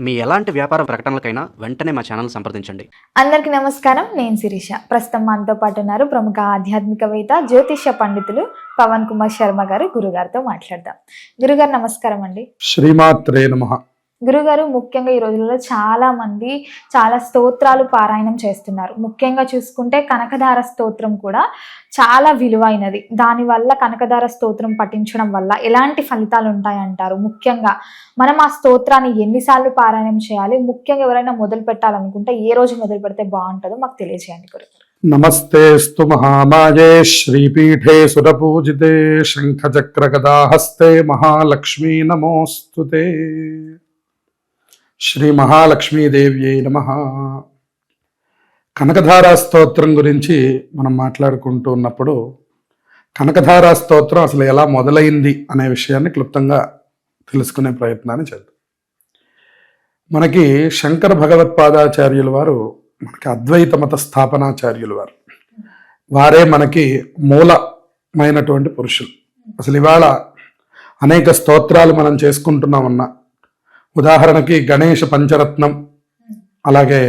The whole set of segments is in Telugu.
మీ ఎలాంటి వ్యాపార ప్రకటనలకైనా వెంటనే మా ఛానల్ సంప్రదించండి. అందరికీ నమస్కారం. నేను శిరీష. ప్రస్తుతం మనతో పాటు ఉన్నారు ప్రముఖ ఆధ్యాత్మికవేత్త, జ్యోతిష్య పండితులు పవన్ కుమార్ శర్మ గారు. గురుగారితో మాట్లాడదాం. గురుగారు నమస్కారం అండి. శ్రీమాత్రే నమః. గురుగారు, ముఖ్యంగా ఈ రోజులలో చాలా మంది చాలా స్తోత్రాలు పారాయణం చేస్తున్నారు. ముఖ్యంగా చూసుకుంటే కనకధార స్తోత్రం కూడా చాలా విలువైనది. దానివల్ల కనకధార స్తోత్రం పఠించడం వల్ల ఎలాంటి ఫలితాలు ఉంటాయంటారు? ముఖ్యంగా మనం ఆ స్తోత్రాన్ని ఎన్నిసార్లు పారాయణం చేయాలి? ముఖ్యంగా ఎవరైనా మొదలు పెట్టాలనుకుంటే ఏ రోజు మొదలు పెడితే బాగుంటుందో మాకు తెలియజేయండి గురుగారు. నమస్తేస్తు మహామాయే శ్రీపీఠే సురపూజితే శంఖచక్ర గదాహస్తే మహాలక్ష్మీ నమోస్తుతే. శ్రీ మహాలక్ష్మీదేవ్యై నమః. కనకధారా స్తోత్రం గురించి మనం మాట్లాడుకుంటూ ఉన్నప్పుడు కనకధారా స్తోత్రం అసలు ఎలా మొదలైంది అనే విషయాన్ని క్లుప్తంగా తెలుసుకునే ప్రయత్నాన్ని చేద్దాం. మనకి శంకర భగవత్పాదాచార్యుల వారు మనకి అద్వైత మత స్థాపనాచార్యులు వారే మనకి మూలమైనటువంటి పురుషులు. అసలు ఇవాళ అనేక స్తోత్రాలు మనం చేసుకుంటున్నామన్నా, ఉదాహరణకి గణేష పంచరత్నం, అలాగే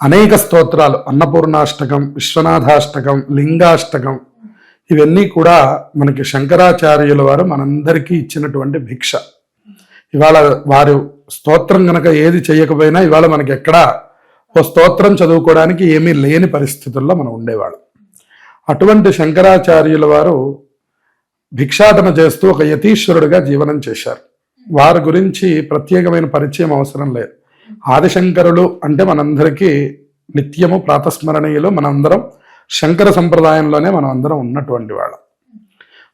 అనేక స్తోత్రాలు, అన్నపూర్ణాష్టకం, విశ్వనాథాష్టకం, లింగాష్టకం, ఇవన్నీ కూడా మనకి శంకరాచార్యుల వారు మనందరికీ ఇచ్చినటువంటి భిక్ష. ఇవాళ వారు స్తోత్రం గనక ఏది చేయకపోయినా ఇవాళ మనకి ఎక్కడా ఓ స్తోత్రం చదువుకోవడానికి ఏమీ లేని పరిస్థితుల్లో మనం ఉండేవాళ్ళం. అటువంటి శంకరాచార్యుల వారు భిక్షాటన చేస్తూ ఒక యతీశ్వరుడిగా జీవనం చేశారు. వారి గురించి ప్రత్యేకమైన పరిచయం అవసరం లేదు. ఆదిశంకరులు అంటే మనందరికీ నిత్యము ప్రాతస్మరణీయులు. మనందరం శంకర సంప్రదాయంలోనే మనం అందరం ఉన్నటువంటి వాళ్ళం.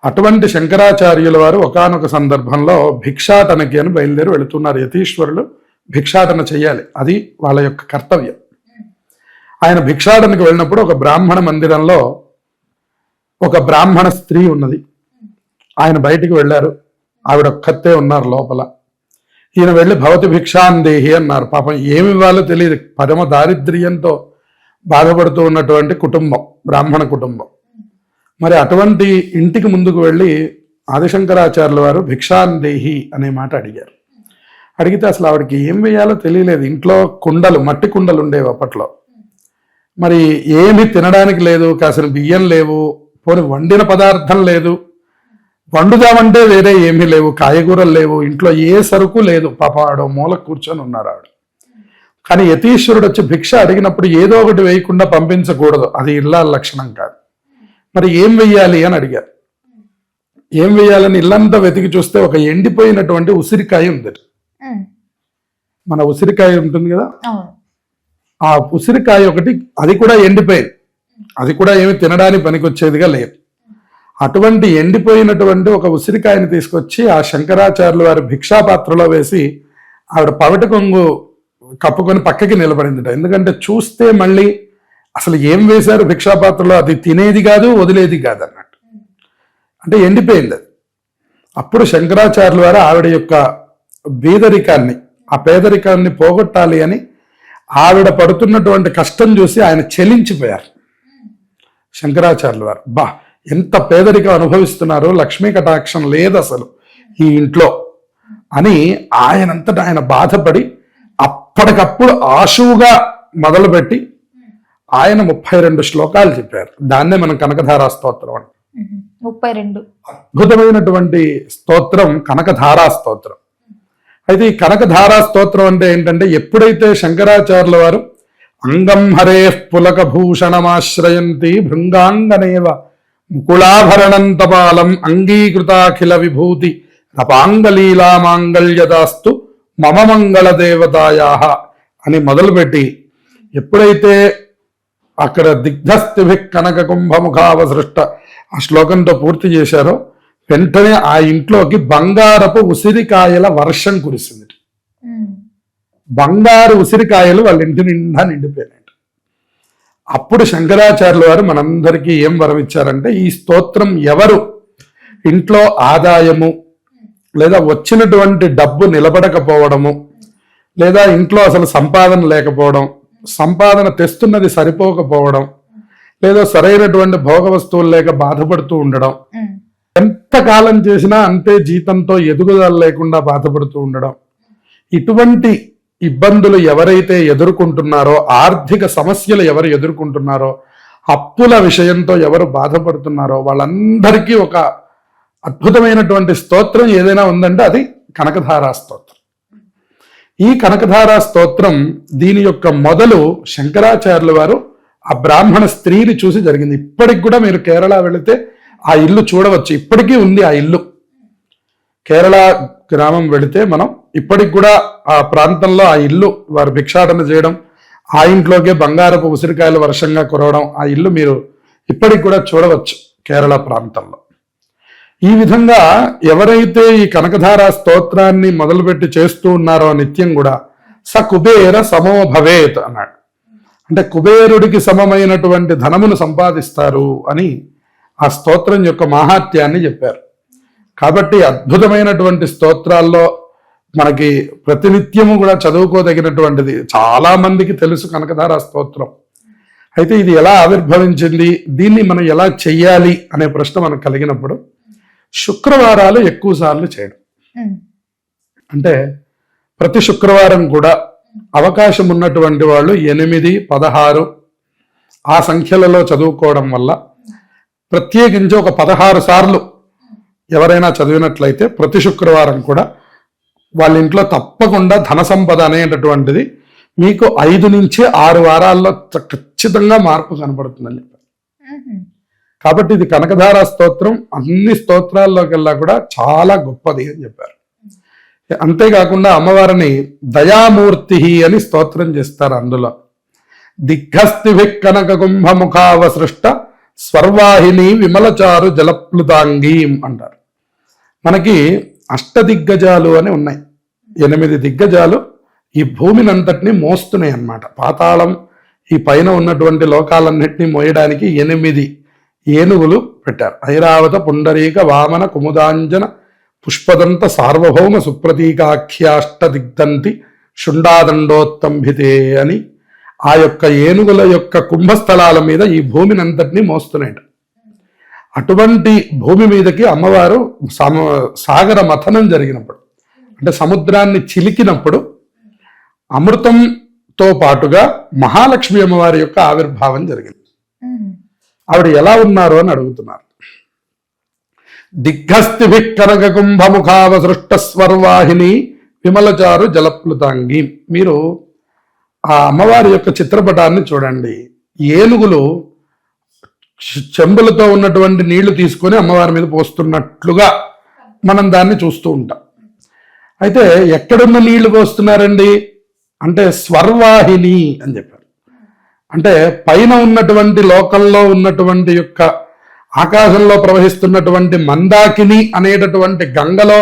అటువంటి శంకరాచార్యుల వారు ఒకానొక సందర్భంలో భిక్షాటనకి అని బయలుదేరి వెళుతున్నారు. యతీశ్వరులు భిక్షాటన చేయాలి, అది వాళ్ళ యొక్క కర్తవ్యం. ఆయన భిక్షాటనకి వెళ్ళినప్పుడు ఒక బ్రాహ్మణ మందిరంలో ఒక బ్రాహ్మణ స్త్రీ ఉన్నది. ఆయన బయటికి వెళ్ళారు, ఆవిడ ఒక్కతే ఉన్నారు లోపల. ఈయన వెళ్ళి భవతి భిక్షాందేహి అన్నారు. పాపం ఏమి ఇవ్వాలో తెలియదు, పరమ దారిద్ర్యంతో బాధపడుతూ ఉన్నటువంటి కుటుంబం, బ్రాహ్మణ కుటుంబం. మరి అటువంటి ఇంటికి ముందుకు వెళ్ళి ఆదిశంకరాచార్యుల వారు భిక్షాందేహి అనే మాట అడిగారు. అడిగితే అసలు ఆవిడకి ఏం వేయాలో తెలియలేదు. ఇంట్లో కుండలు, మట్టి కుండలు ఉండేవి అప్పట్లో. మరి ఏమి తినడానికి లేదు, కాసిన బియ్యం లేవు, పోని వండిన పదార్థం లేదు, వండుదామంటే వేరే ఏమీ లేవు, కాయగూరలు లేవు, ఇంట్లో ఏ సరుకు లేదు. పాపం ఆవిడ మూల కూర్చొని ఉన్నారు ఆవిడ. కానీ యతీశ్వరుడు వచ్చి భిక్ష అడిగినప్పుడు ఏదో ఒకటి వేయకుండా పంపించకూడదు, అది ఇల్లాల లక్షణం కాదు. మరి ఏం వెయ్యాలి అని అడిగారు. ఏం వెయ్యాలని ఇల్లంతా వెతికి చూస్తే ఒక ఎండిపోయినటువంటి ఉసిరికాయ ఉంది. మన ఉసిరికాయ ఉంటుంది కదా, ఆ ఉసిరికాయ ఒకటి, అది కూడా ఎండిపోయింది, అది కూడా ఏమి తినడానికి పనికొచ్చేదిగా లేదు. అటువంటి ఎండిపోయినటువంటి ఒక ఉసిరికాయని తీసుకొచ్చి ఆ శంకరాచార్యుల వారి భిక్షాపాత్రలో వేసి ఆవిడ పవిట కొంగు కప్పుకొని పక్కకి నిలబడిందిట. ఎందుకంటే చూస్తే మళ్ళీ అసలు ఏం వేశారు భిక్షాపాత్రలో, అది తినేది కాదు, వదిలేది కాదు అన్నట్టు. అంటే ఎండిపోయింది అది. అప్పుడు శంకరాచార్యుల వారు ఆవిడ యొక్క బీదరికాన్ని, ఆ పేదరికాన్ని పోగొట్టాలి అని ఆవిడ పడుతున్నటువంటి కష్టం చూసి ఆయన చెలించిపోయారు. శంకరాచార్యుల వారు బా ఎంత పేదరికం అనుభవిస్తున్నారు, లక్ష్మీ కటాక్షం లేదు అసలు ఈ ఇంట్లో అని ఆయనంతటా ఆయన బాధపడి అప్పటికప్పుడు ఆశువుగా మొదలుపెట్టి ఆయన 32 శ్లోకాలు చెప్పారు. దాన్నే మనం కనకధారా స్తోత్రం అంటే. 32 అద్భుతమైనటువంటి స్తోత్రం కనకధారా స్తోత్రం. అయితే ఈ కనకధారా స్తోత్రం అంటే ఏంటంటే, ఎప్పుడైతే శంకరాచార్యుల వారు అంగం హరే పులక భూషణమాశ్రయంతి భృంగాంగనేవ ముకుళాభరణంతపాలం అంగీకృతాఖిల విభూతి రపాంగలీలా మాంగళ్యదాస్తు మమ మంగళ దేవతాయాః అని మొదలుపెట్టి ఎప్పుడైతే అక్కడ దిగ్ధస్థిభి కనక కుంభముఖావసృష్ట ఆ శ్లోకంతో పూర్తి చేశారో, వెంటనే ఆ ఇంట్లోకి బంగారపు ఉసిరికాయల వర్షం కురిసింది. బంగారు ఉసిరికాయలు వాళ్ళ ఇంటి నిండా నిండిపోయినాయి. అప్పుడు శంకరాచార్యుల వారు మనందరికీ ఏం వరం ఇచ్చారంటే, ఈ స్తోత్రం ఎవరు ఇంట్లో ఆదాయము లేదా వచ్చినటువంటి డబ్బు నిలబడకపోవడము, లేదా ఇంట్లో అసలు సంపాదన లేకపోవడం, సంపాదన తెస్తున్నది సరిపోకపోవడం, లేదా సరైనటువంటి భోగ వస్తువులు లేక బాధపడుతూ ఉండడం, ఎంతకాలం చేసినా అంతే జీతంతో ఎదుగుదల లేకుండా బాధపడుతూ ఉండడం, ఇటువంటి ఇబ్బందులు ఎవరైతే ఎదుర్కొంటున్నారో, ఆర్థిక సమస్యలు ఎవరు ఎదుర్కొంటున్నారో, అప్పుల విషయంతో ఎవరు బాధపడుతున్నారో వాళ్ళందరికీ ఒక అద్భుతమైనటువంటి స్తోత్రం ఏదైనా ఉందంటే అది కనకధారా స్తోత్రం. ఈ కనకధారా స్తోత్రం దీని యొక్క మొదలు శంకరాచార్యుల వారు ఆ బ్రాహ్మణ స్త్రీని చూసి జరిగింది. ఇప్పటికి కూడా మీరు కేరళ వెళితే ఆ ఇల్లు చూడవచ్చు. ఇప్పటికీ ఉంది ఆ ఇల్లు. కేరళ గ్రామం వెళితే మనం ఇప్పటికి కూడా ఆ ప్రాంతంలో ఆ ఇల్లు వారు భిక్షాటన చేయడం, ఆ ఇంట్లోకే బంగారపు ఉసిరికాయలు వర్షంగా కురవడం, ఆ ఇల్లు మీరు ఇప్పటికి కూడా చూడవచ్చు కేరళ ప్రాంతంలో. ఈ విధంగా ఎవరైతే ఈ కనకధారా స్తోత్రాన్ని మొదలుపెట్టి చేస్తూ ఉన్నారో నిత్యం కూడా స కుబేర సమో భవేత్ అన్నాడు. అంటే కుబేరుడికి సమమైనటువంటి ధనమును సంపాదిస్తారు అని ఆ స్తోత్రం యొక్క మాహాత్యాన్ని చెప్పారు. కాబట్టి అద్భుతమైనటువంటి స్తోత్రాల్లో మనకి ప్రతినిత్యము కూడా చదువుకోదగినటువంటిది. చాలా మందికి తెలుసు కనకధారా స్తోత్రం. అయితే ఇది ఎలా ఆవిర్భవించింది, దీన్ని మనం ఎలా చెయ్యాలి అనే ప్రశ్న మనకు కలిగినప్పుడు శుక్రవారాలు ఎక్కువ సార్లు చేయడం. అంటే ప్రతి శుక్రవారం కూడా అవకాశం ఉన్నటువంటి వాళ్ళు 8, 16 ఆ సంఖ్యలలో చదువుకోవడం వల్ల ప్రత్యేకించి ఒక 16 సార్లు ఎవరైనా చదివినట్లయితే ప్రతి శుక్రవారం కూడా వాళ్ళ ఇంట్లో తప్పకుండా ధన సంపద అనేటటువంటిది మీకు 5 నుంచి 6 వారాల్లో ఖచ్చితంగా మార్పు కనపడుతుందని చెప్పారు. కాబట్టి ఇది కనకధారా స్తోత్రం అన్ని స్తోత్రాల్లోకెల్లా కూడా చాలా గొప్పది అని చెప్పారు. అంతేకాకుండా అమ్మవారిని దయామూర్తి అని స్తోత్రం చేస్తారు. అందులో దిగ్గస్తిభి కనక కుంభముఖావసృష్ట స్వర్వాహిని విమలచారు జలప్లుతాంగీం అంటారు. మనకి అష్టదిగ్గజాలు అని ఉన్నాయి. 8 దిగ్గజాలు ఈ భూమినంతటిని మోస్తున్నాయి అన్నమాట. పాతాళం ఈ పైన ఉన్నటువంటి లోకాలన్నింటినీ మోయడానికి 8 ఏనుగులు పెట్టారు. ఐరావత పుండరీక వామన కుముదాంజన పుష్పదంత సార్వభౌమ సుప్రతీకాఖ్యాష్ట దిగ్దంతి శుండాదండోత్తంభితే అని ఆ యొక్క ఏనుగుల యొక్క కుంభస్థలాల మీద ఈ భూమినంతటినీ మోస్తున్నాయి. అటువంటి భూమి మీదకి అమ్మవారు సాగర మథనం జరిగినప్పుడు, అంటే సముద్రాన్ని చిలికినప్పుడు అమృతంతో పాటుగా మహాలక్ష్మి అమ్మవారి యొక్క ఆవిర్భావం జరిగింది. ఆవిడ ఎలా ఉన్నారు అని అడుగుతున్నారు. దిగ్గస్తిభి కనక కుంభముఖావసృష్ట స్వర్వాహిని విమలచారు జలప్లుతాంగి. మీరు ఆ అమ్మవారి యొక్క చిత్రపటాన్ని చూడండి. ఏనుగులు చెంబులతో ఉన్నటువంటి నీళ్లు తీసుకొని అమ్మవారి మీద పోస్తున్నట్లుగా మనం దాన్ని చూస్తూ ఉంటాం. అయితే ఎక్కడున్న నీళ్లు పోస్తున్నారండి అంటే స్వర్వాహిని అని చెప్పారు. అంటే పైన ఉన్నటువంటి లోకంలో ఉన్నటువంటి యొక్క ఆకాశంలో ప్రవహిస్తున్నటువంటి మందాకిని అనేటటువంటి గంగలో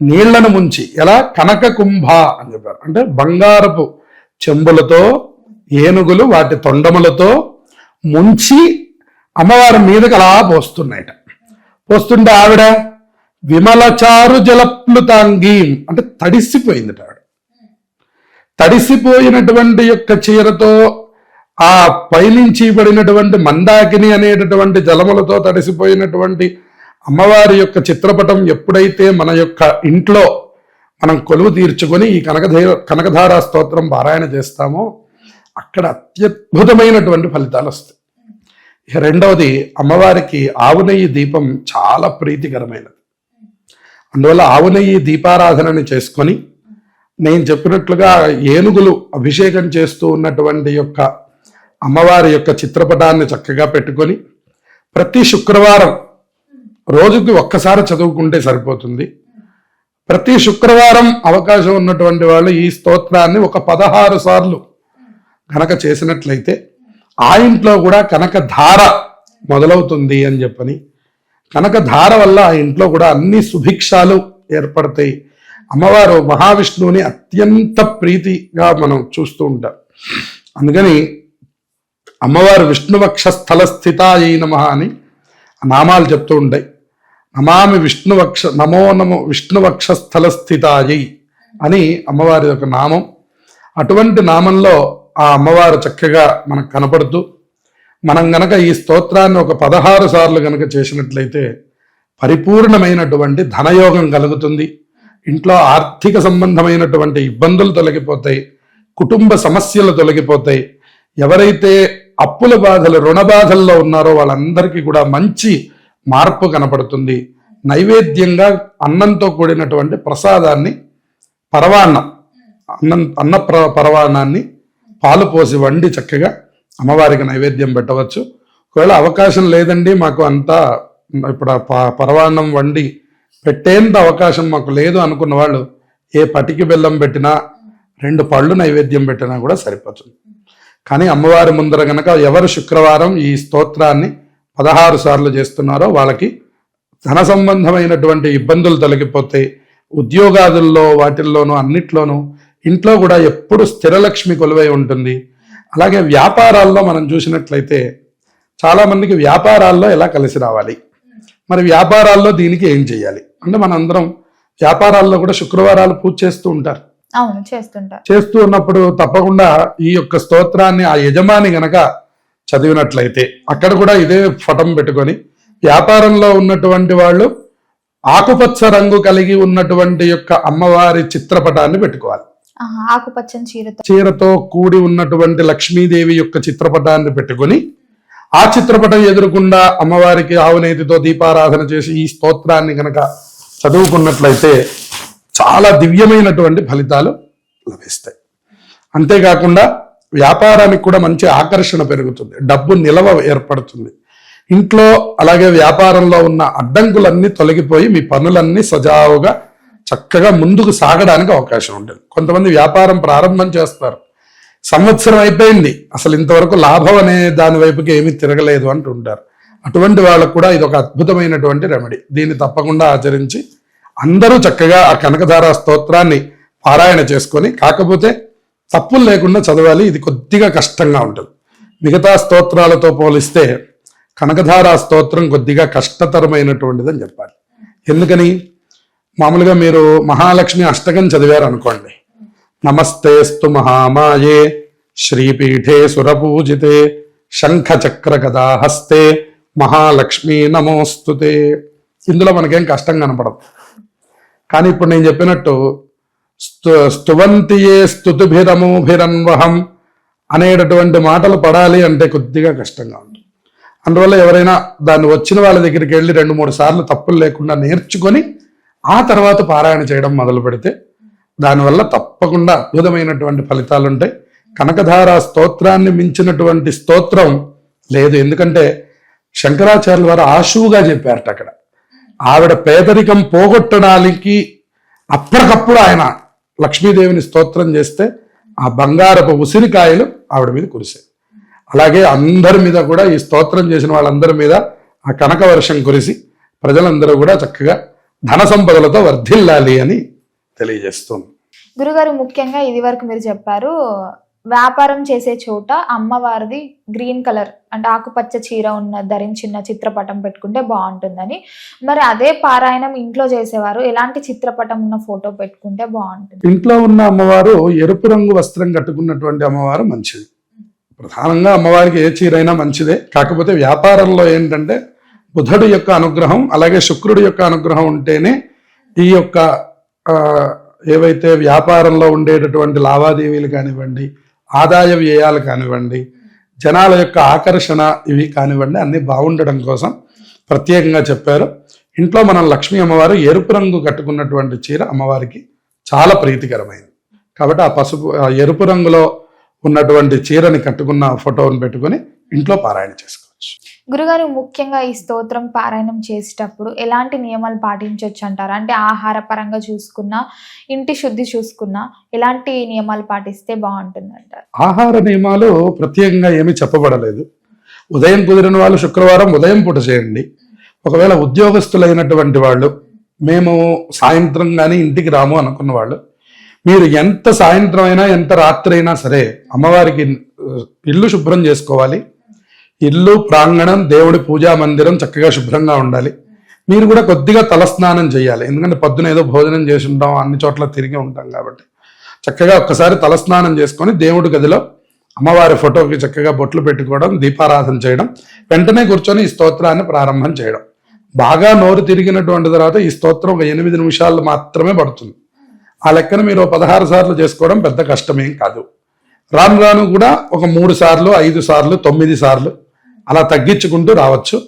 నీళ్లను ముంచి ఎలా కనక కుంభ అని చెప్పారు. అంటే బంగారపు చెంబులతో ఏనుగులు వాటి తొండములతో ముంచి అమ్మవారి మీదకి అలా పోస్తున్నాయట. పోస్తుంటే ఆవిడ విమలచారు జలప్లుతాంగీ అంటే తడిసిపోయింది. ఆవిడ తడిసిపోయినటువంటి యొక్క చీరతో ఆ పైనుంచి పడినటువంటి మందాకిని అనేటటువంటి జలములతో తడిసిపోయినటువంటి అమ్మవారి యొక్క చిత్రపటం ఎప్పుడైతే మన యొక్క ఇంట్లో మనం కొలువు తీర్చుకొని ఈ కనకధారా స్తోత్రం పారాయణ చేస్తామో అక్కడ అత్యద్భుతమైనటువంటి ఫలితాలు వస్తాయి. రెండవది, అమ్మవారికి ఆవు నెయ్యి దీపం చాలా ప్రీతికరమైనది. అందువల్ల ఆవు నెయ్యి దీపారాధనని చేసుకొని నేను చెప్పినట్లుగా ఏనుగులు అభిషేకం చేస్తూ ఉన్నటువంటి యొక్క అమ్మవారి యొక్క చిత్రపటాన్ని చక్కగా పెట్టుకొని ప్రతి శుక్రవారం రోజుకి ఒక్కసారి చదువుకుంటే సరిపోతుంది. ప్రతి శుక్రవారం అవకాశం ఉన్నటువంటి వాళ్ళు ఈ స్తోత్రాన్ని ఒక 16 సార్లు కనుక చేసినట్లయితే ఆ ఇంట్లో కూడా కనకధార మొదలవుతుంది అని చెప్పని, కనకధార వల్ల ఆ ఇంట్లో కూడా అన్ని సుభిక్షాలు ఏర్పడతాయి. అమ్మవారు మహావిష్ణువుని అత్యంత ప్రీతిగా మనం చూస్తూ ఉంటాం. అందుకని అమ్మవారు విష్ణువక్ష స్థల స్థితాయై నమః అని నామాలు చెప్తూ ఉంటాయి. నమామి విష్ణువక్ష నమో నమో విష్ణువక్ష స్థల స్థితాయై అని అమ్మవారి యొక్క నామం. అటువంటి నామంలో ఆ అమ్మవారు చక్కగా మనకు కనపడుతూ మనం గనక ఈ స్తోత్రాన్ని ఒక 16 సార్లు గనక చేసినట్లయితే పరిపూర్ణమైనటువంటి ధనయోగం కలుగుతుంది. ఇంట్లో ఆర్థిక సంబంధమైనటువంటి ఇబ్బందులు తొలగిపోతాయి, కుటుంబ సమస్యలు తొలగిపోతాయి. ఎవరైతే అప్పుల బాధలు రుణ బాధల్లో ఉన్నారో వాళ్ళందరికీ కూడా మంచి మార్పు కనపడుతుంది. నైవేద్యంగా అన్నంతో కూడినటువంటి ప్రసాదాన్ని పరవాన్నం పరవాన్నాన్ని పాలు పోసి వండి చక్కగా అమ్మవారికి నైవేద్యం పెట్టవచ్చు. ఒకవేళ అవకాశం లేదండి మాకు అంతా ఇప్పుడు పరవాన్నం వండి పెట్టేంత అవకాశం మాకు లేదు అనుకున్న వాళ్ళు ఏ పటికి బెల్లం పెట్టినా 2 పళ్ళు నైవేద్యం పెట్టినా కూడా సరిపోతుంది. కానీ అమ్మవారి ముందర గనక ఎవరు శుక్రవారం ఈ స్తోత్రాన్ని 16 సార్లు చేస్తున్నారో వాళ్ళకి ధన సంబంధమైనటువంటి ఇబ్బందులు తొలగిపోతాయి. ఉద్యోగాదుల్లో వాటిల్లోనూ అన్నిట్లోనూ ఇంట్లో కూడా ఎప్పుడు స్థిరలక్ష్మి కొలువై ఉంటుంది. అలాగే వ్యాపారాల్లో మనం చూసినట్లయితే చాలా మందికి వ్యాపారాల్లో ఎలా కలిసి రావాలి, మరి వ్యాపారాల్లో దీనికి ఏం చేయాలి అంటే మనందరం వ్యాపారాల్లో కూడా శుక్రవారాలు పూజ చేస్తూ ఉంటారు. అవును, చేస్తుంటారు. చేస్తూ ఉన్నప్పుడు తప్పకుండా ఈ యొక్క స్తోత్రాన్ని ఆ యజమాని గనక చదివినట్లయితే అక్కడ కూడా ఇదే ఫటం పెట్టుకొని వ్యాపారంలో ఉన్నటువంటి వాళ్ళు ఆకుపచ్చ రంగు కలిగి ఉన్నటువంటి యొక్క అమ్మవారి చిత్రపటాన్ని పెట్టుకోవాలి. ఆకుపచ్చని చీరతో కూడి ఉన్నటువంటి లక్ష్మీదేవి యొక్క చిత్రపటాన్ని పెట్టుకొని ఆ చిత్రపటం ఎదురుకుండా అమ్మవారికి ఆవునేతితో దీపారాధన చేసి ఈ స్తోత్రాన్ని గనక చదువుకున్నట్లయితే చాలా దివ్యమైనటువంటి ఫలితాలు లభిస్తాయి. అంతేకాకుండా వ్యాపారానికి కూడా మంచి ఆకర్షణ పెరుగుతుంది, డబ్బు నిలవ ఏర్పడుతుంది. ఇంట్లో అలాగే వ్యాపారంలో ఉన్న అడ్డంకులన్నీ తొలగిపోయి మీ పనులన్నీ సజావుగా చక్కగా ముందుకు సాగడానికి అవకాశం ఉంటుంది. కొంతమంది వ్యాపారం ప్రారంభం చేస్తారు, సంవత్సరం అయిపోయింది, అసలు ఇంతవరకు లాభం అనే దాని వైపుకి ఏమీ తిరగలేదు అంటుంటారు. అటువంటి వాళ్ళకు కూడా ఇది ఒక అద్భుతమైనటువంటి రెమెడీ. దీన్ని తప్పకుండా ఆచరించి అందరూ చక్కగా ఆ కనకధార స్తోత్రాన్ని పారాయణ చేసుకొని, కాకపోతే తప్పులు లేకుండా చదవాలి. ఇది కొద్దిగా కష్టంగా ఉంటుంది. మిగతా స్తోత్రాలతో పోలిస్తే కనకధార స్తోత్రం కొద్దిగా కష్టతరమైనటువంటిది అని చెప్పాలి. ఎందుకని, మామూలుగా మీరు మహాలక్ష్మి అష్టకం చదివారు అనుకోండి, నమస్తేస్తు మహామాయే శ్రీపీఠే సురపూజితే శంఖ చక్ర గదా హస్తే మహాలక్ష్మి నమోస్తుతే, ఇందులో మనకేం కష్టం కనపడదు. కానీ ఇప్పుడు నేను చెప్పినట్టు స్తువంతియే స్తుతిభిరమోభిరన్వహం అనేటటువంటి మాటలు పడాలి అంటే కొద్దిగా కష్టంగా ఉంటుంది. అందువల్ల ఎవరైనా దాన్ని వచ్చిన వాళ్ళ దగ్గరికి వెళ్ళి 2-3 సార్లు తప్పులు లేకుండా నేర్చుకొని ఆ తర్వాత పారాయణ చేయడం మొదలు పెడితే దానివల్ల తప్పకుండా అద్భుతమైనటువంటి ఫలితాలు ఉంటాయి. కనకధార స్తోత్రాన్ని మించినటువంటి స్తోత్రం లేదు. ఎందుకంటే శంకరాచార్యుల వారు ఆశువుగా చెప్పారట. అక్కడ ఆవిడ పేదరికం పోగొట్టడానికి అప్పటికప్పుడు ఆయన లక్ష్మీదేవిని స్తోత్రం చేస్తే ఆ బంగారపు ఉసిరికాయలు ఆవిడ మీద కురిసాయి. అలాగే అందరి మీద కూడా ఈ స్తోత్రం చేసిన వాళ్ళందరి మీద ఆ కనక వర్షం కురిసి ప్రజలందరూ కూడా చక్కగా ధన సంపదలతో వర్ధిల్లాలి అని తెలియజేస్తుంది. గురుగారు, ముఖ్యంగా ఇది వరకు మీరు చెప్పారు వ్యాపారం చేసే చోట అమ్మవారిది గ్రీన్ కలర్ అంటే ఆకుపచ్చ చీర ధరించిన చిత్రపటం పెట్టుకుంటే బాగుంటుందని. మరి అదే పారాయణం ఇంట్లో చేసేవారు ఎలాంటి చిత్రపటం ఉన్న ఫోటో పెట్టుకుంటే బాగుంటుంది? ఇంట్లో ఉన్న అమ్మవారు ఎరుపు రంగు వస్త్రం కట్టుకున్నటువంటి అమ్మవారు మంచిది. ప్రధానంగా అమ్మవారికి ఏ చీరైనా మంచిదే. కాకపోతే వ్యాపారంలో ఏంటంటే బుధుడు యొక్క అనుగ్రహం అలాగే శుక్రుడి యొక్క అనుగ్రహం ఉంటేనే ఈ యొక్క ఏవైతే వ్యాపారంలో ఉండేటటువంటి లావాదేవీలు కానివ్వండి, ఆదాయ వ్యయాలు కానివ్వండి, జనాల యొక్క ఆకర్షణ ఇవి కానివ్వండి, అన్నీ బాగుండడం కోసం ప్రత్యేకంగా చెప్పారు. ఇంట్లో మనం లక్ష్మీ అమ్మవారు ఎరుపు రంగు కట్టుకున్నటువంటి చీర అమ్మవారికి చాలా ప్రీతికరమైంది. కాబట్టి ఆ ఎరుపు రంగులో ఉన్నటువంటి చీరని కట్టుకున్న ఫోటోని పెట్టుకొని ఇంట్లో పారాయణ చేసుకోవచ్చు. గురుగారు, ముఖ్యంగా ఈ స్తోత్రం పారాయణం చేసేటప్పుడు ఎలాంటి నియమాలు పాటించవచ్చు అంటారు? అంటే ఆహార పరంగా చూసుకున్నా, ఇంటి శుద్ధి చూసుకున్నా ఎలాంటి నియమాలు పాటిస్తే బాగుంటుంది అంటారు? ఆహార నియమాలు ప్రత్యేకంగా ఏమీ చెప్పబడలేదు. ఉదయం కుదిరిన వాళ్ళు శుక్రవారం ఉదయం పూట చేయండి. ఒకవేళ ఉద్యోగస్తులైనటువంటి వాళ్ళు మేము సాయంత్రం కానీ ఇంటికి రాము అనుకున్న వాళ్ళు మీరు ఎంత సాయంత్రం అయినా ఎంత రాత్రి అయినా సరే అమ్మవారికి ఇల్లు శుభ్రం చేసుకోవాలి. ఇల్లు, ప్రాంగణం, దేవుడి పూజా మందిరం చక్కగా శుభ్రంగా ఉండాలి. మీరు కూడా కొద్దిగా తలస్నానం చేయాలి. ఎందుకంటే పొద్దున ఏదో భోజనం చేసి ఉంటాం, అన్ని చోట్ల తిరిగి ఉంటాం కాబట్టి చక్కగా ఒక్కసారి తలస్నానం చేసుకొని దేవుడి గదిలో అమ్మవారి ఫోటోకి చక్కగా బొట్లు పెట్టుకోవడం, దీపారాధన చేయడం, వెంటనే కూర్చొని ఈ స్తోత్రాన్ని ప్రారంభం చేయడం. బాగా నోరు తిరిగినటువంటి తర్వాత ఈ స్తోత్రం ఒక 8 నిమిషాలు మాత్రమే పడుతుంది. ఆ లెక్కన మీరు 16 సార్లు చేసుకోవడం పెద్ద కష్టమేం కాదు. రాను రాను కూడా ఒక 3 సార్లు, 5 సార్లు, 9 సార్లు అలా తగ్గించుకుంటూ రావచ్చు.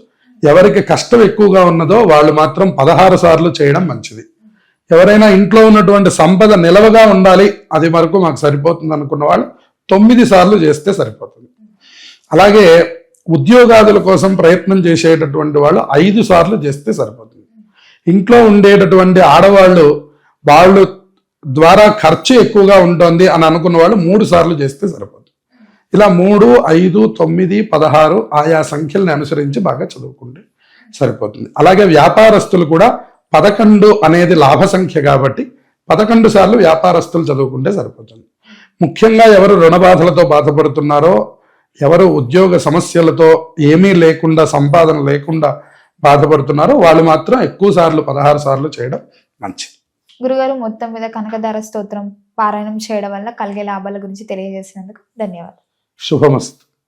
ఎవరికి కష్టం ఎక్కువగా ఉన్నదో వాళ్ళు మాత్రం 16 సార్లు చేయడం మంచిది. ఎవరైనా ఇంట్లో ఉన్నటువంటి సంపద నిలవగా ఉండాలి, అది వరకు మాకు సరిపోతుంది అనుకున్న వాళ్ళు 9 సార్లు చేస్తే సరిపోతుంది. అలాగే ఉద్యోగాదుల కోసం ప్రయత్నం చేసేటటువంటి వాళ్ళు 5 సార్లు చేస్తే సరిపోతుంది. ఇంట్లో ఉండేటటువంటి ఆడవాళ్ళు వాళ్ళు ద్వారా ఖర్చు ఎక్కువగా ఉంటుంది అని అనుకున్న వాళ్ళు 3 సార్లు చేస్తే సరిపోతుంది. ఇలా 3, 5, 9, 16 ఆయా సంఖ్యల్ని అనుసరించి బాగా చదువుకుంటే సరిపోతుంది. అలాగే వ్యాపారస్తులు కూడా 11 అనేది లాభ సంఖ్య కాబట్టి 11 సార్లు వ్యాపారస్తులు చదువుకుంటే సరిపోతుంది. ముఖ్యంగా ఎవరు రుణ బాధలతో బాధపడుతున్నారో, ఎవరు ఉద్యోగ సమస్యలతో ఏమీ లేకుండా, సంపాదన లేకుండా బాధపడుతున్నారో వాళ్ళు మాత్రం ఎక్కువ సార్లు 16 సార్లు చేయడం మంచిది. గురుగారు, మొత్తం మీద కనకదార స్తోత్రం పారాయణం చేయడం వల్ల కలిగే లాభాల గురించి తెలియజేసినందుకు ధన్యవాదాలు. శుభమస్తు.